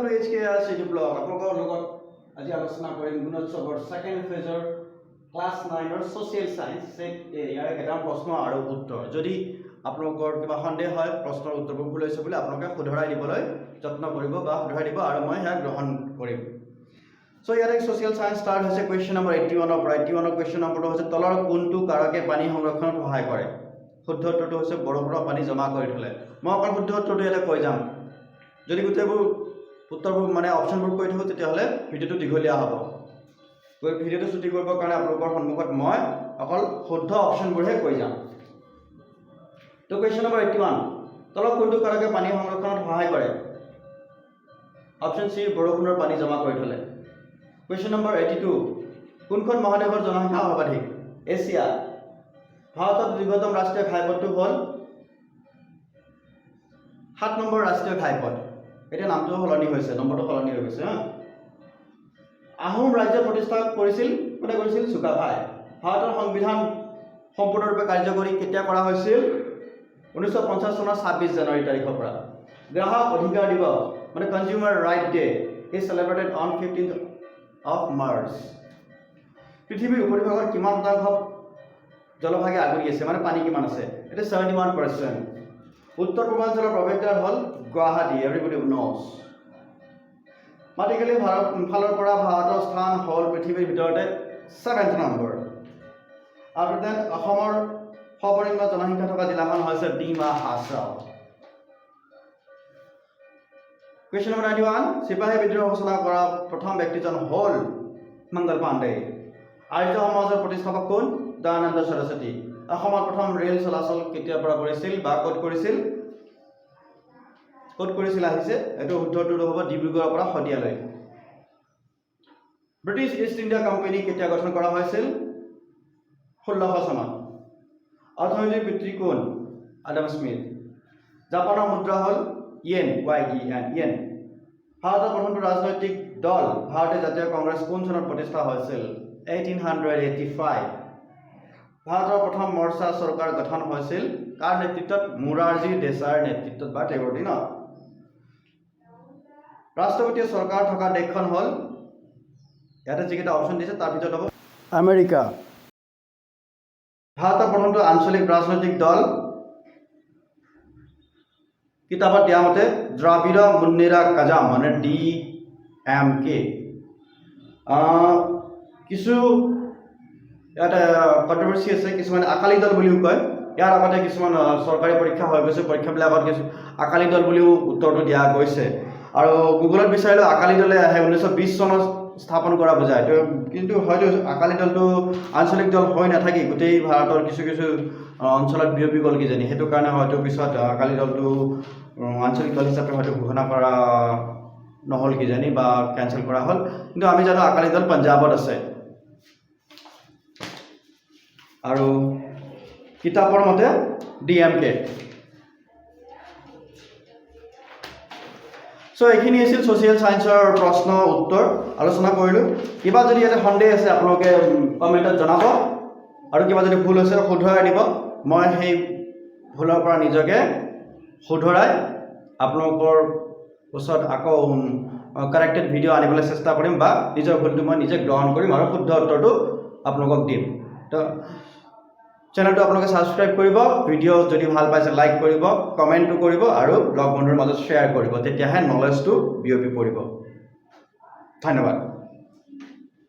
Welcome to HKR City Blog. আপোনালোকৰ লগত আজি আলোচনা কৰিম গুণোৎসৱৰ সেকেন্ড ফেজৰ ক্লাস 9 ৰ সোশিয়াল সায়েন্স সেট এ ইয়াৰ এটা প্ৰশ্ন আৰু উত্তৰ যদি আপোনালোকৰ কিবা সন্দেহ হয় প্ৰশ্নৰ উত্তৰবোৰ ভুল হৈছে বুলি আপোনালোকে শুধৰাই দিবলৈ যত্ন কৰিব বা শুধৰাই দিব আৰু মই ইয়াক গ্ৰহণ কৰিম সো ইয়াৰ এক সোশিয়াল সায়েন্স স্টাৰ্ট হৈছে কোৱেশ্চন নম্বৰ 81 ৰ পৰা 81 ৰ কোৱেশ্চন নম্বৰটো হৈছে তলৰ কোনটো কাৰকে পানী সংৰক্ষণত সহায় কৰে শুদ্ধ উত্তৰটো হৈছে বৰফৰ পানী জমা কৰি থলে মই অকল শুদ্ধ উত্তৰটো এটা কৈ যাম যদি গোটেইবোৰ উত্তৰবোৰ মানে অপচনবোৰ কৈ থাকো তেতিয়াহলে ভিডিওটো দীঘলীয়া হ'ব ভিডিওটো ছুটি কৰিবৰ কাৰণে আপোনালোকৰ সন্মুখত মই অকল শুদ্ধ অপচনবোৰহে কৈ যাম তো কোৱেশ্চন নম্বৰ 81 তলৰ কোনটো কাৰকে পানী সংৰক্ষণত সহায় কৰে অপচন সি বৰষুণৰ পানী জমা কৰি থলে কোৱেশ্চন নম্বৰ 82 কোনখন মহাদেশৰ জনসংখ্যা সৰ্বাধিক এছিয়া ভাৰতৰ দীৰ্ঘতম ৰাষ্ট্ৰীয় ঘাইপথটো হ'ল 7 নম্বৰ ৰাষ্ট্ৰীয় ঘাইপথ এটা নামটো সলনি হৈছে নম্বৰটো সলনি হৈ গৈছে আহোম ৰাজ্য প্ৰতিষ্ঠা কৰিছিল কোনে কৰিছিল চুকাফাই ভাৰতৰ সংবিধান সম্পূৰ্ণৰূপে কাৰ্যকৰী কেতিয়া কৰা হৈছিল 1950 চনৰ 26 জানুৱাৰী তাৰিখৰ পৰা গ্ৰাহক অধিকাৰ দিৱস মানে consumer right day is celebrated on 15th of March পৃথিৱীৰ উপৰিভাগৰ কিমান শতাংশ জলভাগে আগুৰি আছে মানে পানী কিমান আছে এটা 71% উত্তৰ পূৰ্বাঞ্চলৰ প্ৰৱেশদ্বাৰ হ'ল গুৱাহাটী এভৰিবডি নোজ মাটিকালি ভাৰত ফালৰ পৰা ভাৰতৰ স্থান হ'ল পৃথিৱীৰ ভিতৰতে 7th নম্বৰ আৰু দেন অসমৰ সৰ্বনিম্ন জনসংখ্যা থকা জিলাখন হৈছে ডিমা হাছাও কোৱেশ্চন নম্বৰ 91 সিপাহী বিদ্ৰোহ ঘোষণা কৰা প্ৰথম ব্যক্তিজন হ'ল মংগল পাণ্ডে আৰ্য সমাজৰ প্ৰতিষ্ঠাপক কোন দয়ানন্দ সৰস্বতী অসমৰ প্ৰথম ৰেল চলাচল কেতিয়াৰ পৰা কৰিছিল বা ক'ত কৰিছিল আহিছে এটো উত্তৰটো হ'ব ডিব্ৰুগড়ৰ পৰা শদিয়ালৈ ব্ৰিটিছ ইষ্ট ইণ্ডিয়া কোম্পানী কেতিয়া গঠন কৰা হৈছিল 1600 চনত অৰ্থনৈতিক পিতৃ কোন আডাম স্মিথ জাপানৰ মুদ্ৰা হ'ল ইয়েন ইয়েন ভাৰতৰ প্ৰথমটো ৰাজনৈতিক দল ভাৰতীয় জাতীয় কংগ্ৰেছ কোন চনত প্ৰতিষ্ঠা হৈছিল 1885 ভাৰতৰ প্ৰথম মৰ্চা চৰকাৰ গঠন হৈছিল কাৰ নেতৃত্বত মুৰাৰজী দেশাইৰ নেতৃত্বত বা তেওঁৰ দিনত ৰাষ্ট্ৰপতীয় চৰকাৰ থকা দেশখন হ'ল ইয়াতে যিকেইটা অপচন দিছে তাৰ ভিতৰত হ'ব আমেৰিকা ভাৰতৰ প্ৰথমটো আঞ্চলিক ৰাজনৈতিক দল কিতাপত দিয়া মতে দ্ৰাবিড় মুন্নেৰা কাজাম মানে DMK কিছু ইয়াত কন্ট্ৰভাৰ্সি আছে কিছুমান আকালি দল বুলিও কয় ইয়াৰ আগতে কিছুমান চৰকাৰী পৰীক্ষা হৈ গৈছে পৰীক্ষাবিলাকত কিছু আকালি দল বুলিও উত্তৰটো দিয়া গৈছে আৰু গুগলত বিচাৰিলে আকালি দলে আহে 1920 চনত স্থাপন কৰা বুজায় তো কিন্তু হয়তো আকালি দলটো আঞ্চলিক দল হৈ নাথাকি গোটেই ভাৰতৰ কিছু কিছু অঞ্চলত বিয়পি গ'ল কিজানি সেইটো কাৰণে হয়তো পিছত আকালি দলটো আঞ্চলিক দল হিচাপে হয়তো ঘোষণা কৰা নহ'ল কিজানি বা কেনসেল কৰা হ'ল কিন্তু আমি জানো আকালি দল পঞ্জাবত আছে আৰু কিতাপৰ মতে DMK সো এইখিনি আছিল সোশিয়াল সায়েন্সৰ প্ৰশ্ন উত্তৰ আলোচনা কৰিলো কিবা যদি এটা সন্দেহ আছে আপোনালোকে কমেন্টত জনাব আৰু কিবা যদি ভুল আছে শুধৰাই দিব মই সেই ভুলৰ পৰা নিজকে শুধৰাই আপোনালোকৰ ওচৰত আকৌ কাৰেক্টেড ভিডিও আনিবলৈ চেষ্টা কৰিম বা নিজৰ ভুলটো মই নিজে গ্ৰহণ কৰিম আৰু শুদ্ধ উত্তৰটো আপোনালোকক দিম তো চেনেলটো আপোনালোকে সাবস্ক্ৰাইব কৰিব ভিডিও যদি ভাল পাইছে লাইক কৰিব কমেন্টটো কৰিব আৰু লগ বন্ধুৰ মাজত শ্বেয়াৰ কৰিব তেতিয়াহে নলেজটো বিয়পি পৰিব ধন্যবাদ